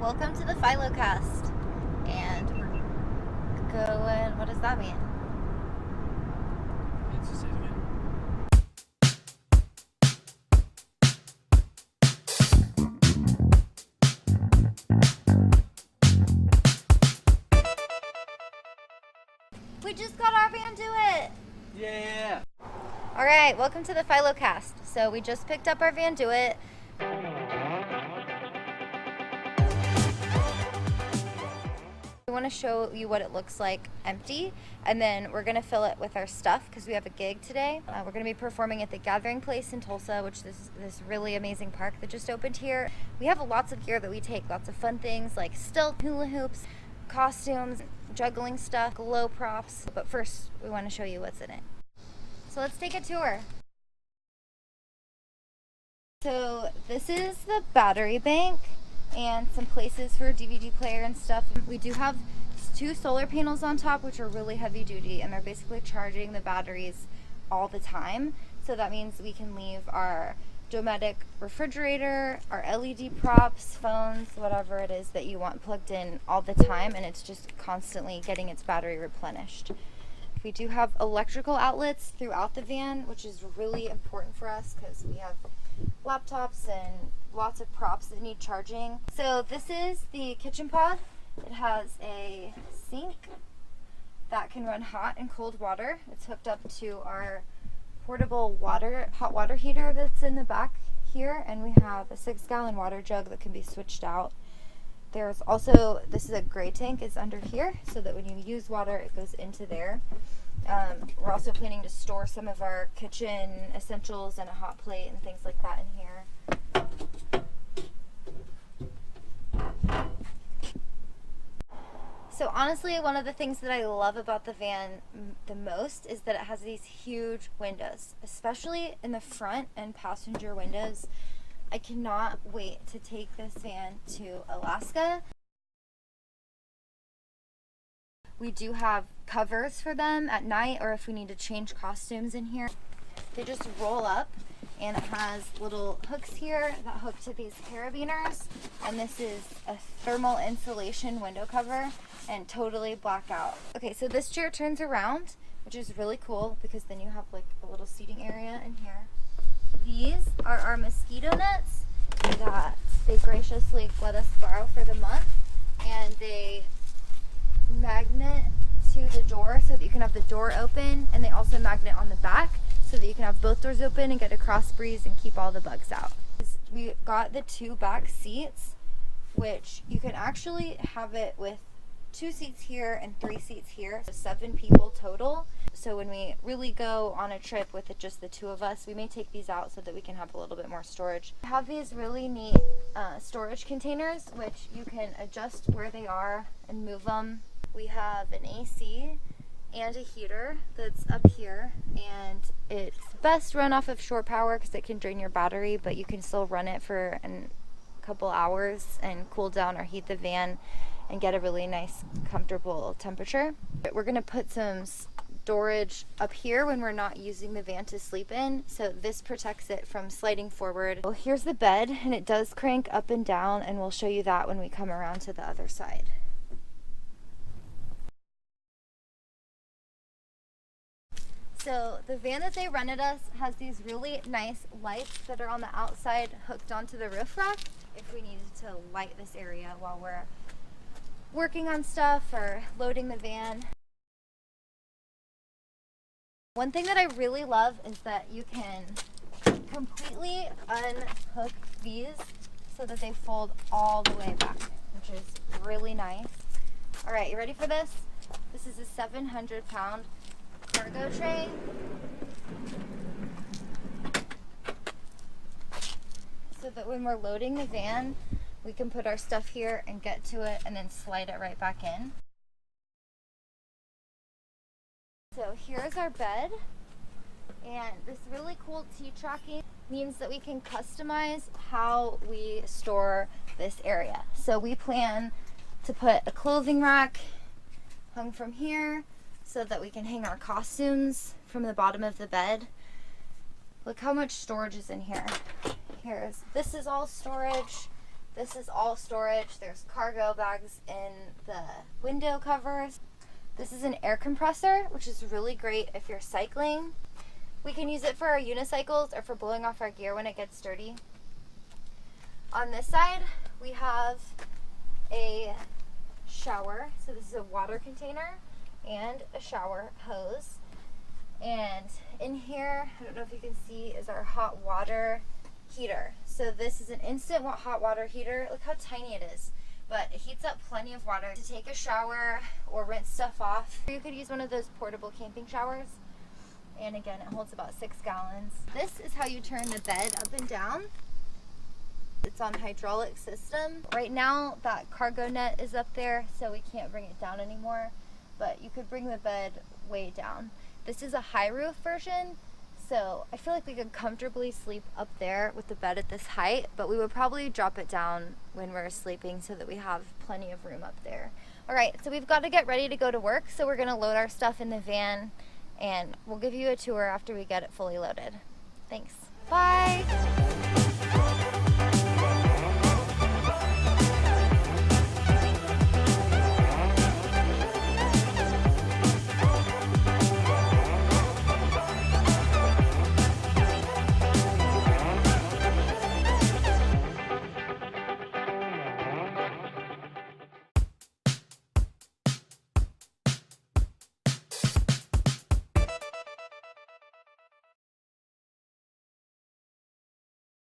Welcome to the Philocast. And we're going, what does that mean? Let's just say it again. We just got our VanDOit! Yeah! Alright, welcome to the Philocast. So we just picked up our VanDOit. We want to show you what it looks like empty, and then we're going to fill it with our stuff because we have a gig today. We're going to be performing at the Gathering Place in Tulsa, which is this really amazing park that just opened here. We have lots of gear that we take, lots of fun things like stilt, hula hoops, costumes, juggling stuff, glow props. But first, we want to show you what's in it. So let's take a tour. So this is the battery bank and some places for DVD player and stuff. We do have 2 solar panels on top, which are really heavy duty, and they're basically charging the batteries all the time. So that means we can leave our Dometic refrigerator, our LED props, phones, whatever it is that you want plugged in all the time, and it's just constantly getting its battery replenished. We do have electrical outlets throughout the van, which is really important for us because we have laptops and lots of props that need charging. So this is the kitchen pod. It has a sink that can run hot and cold water. It's hooked up to our portable hot water heater that's in the back here, and we have a 6-gallon water jug that can be switched out. There's also, this is a gray tank is under here, so that when you use water it goes into there. We're also planning to store some of our kitchen essentials and a hot plate and things like that in here. So honestly, one of the things that I love about the van the most is that it has these huge windows, especially in the front and passenger windows. I cannot wait to take this van to Alaska. We do have covers for them at night, or if we need to change costumes in here. They just roll up, and it has little hooks here that hook to these carabiners, and this is a thermal insulation window cover and totally blackout. Okay, so this chair turns around, which is really cool because then you have like a little seating area in here. These are our mosquito nets that they graciously let us borrow for the month, and they magnet to the door so that you can have the door open, and they also magnet on the back so that you can have both doors open and get a cross breeze and keep all the bugs out. We got the 2 back seats, which you can actually have it with 2 seats here and 3 seats here, so 7 people total. So when we really go on a trip with just the 2 of us, we may take these out so that we can have a little bit more storage. We have these really neat storage containers, which you can adjust where they are and move them. We have an AC and a heater that's up here, and it's best run off of shore power because it can drain your battery, but you can still run it for a couple hours and cool down or heat the van and get a really nice comfortable temperature. We're going to put some storage up here when we're not using the van to sleep in, so this protects it from sliding forward. Well, here's the bed, and it does crank up and down, and we'll show you that when we come around to the other side. So the van that they rented us has these really nice lights that are on the outside hooked onto the roof rack if we needed to light this area while we're working on stuff or loading the van. One thing that I really love is that you can completely unhook these so that they fold all the way back, which is really nice. All right, you ready for this? This is a 700-pound cargo tray. So that when we're loading the van, we can put our stuff here and get to it and then slide it right back in. So here's our bed, and this really cool T-tracking means that we can customize how we store this area. So we plan to put a clothing rack hung from here so that we can hang our costumes from the bottom of the bed. Look how much storage is in here. This is all storage. This is all storage. There's cargo bags in the window covers. This is an air compressor, which is really great if you're cycling. We can use it for our unicycles or for blowing off our gear when it gets dirty. On this side, we have a shower. So this is a water container and a shower hose. And in here, I don't know if you can see, is our hot water heater. So this is an instant hot water heater. Look how tiny it is. But it heats up plenty of water to take a shower or rinse stuff off. You could use one of those portable camping showers. And again, it holds about 6 gallons. This is how you turn the bed up and down. It's on hydraulic system. Right now, that cargo net is up there, so we can't bring it down anymore. But you could bring the bed way down. This is a high roof version, so I feel like we could comfortably sleep up there with the bed at this height, but we would probably drop it down when we're sleeping so that we have plenty of room up there. All right, so we've got to get ready to go to work, so we're gonna load our stuff in the van, and we'll give you a tour after we get it fully loaded. Thanks.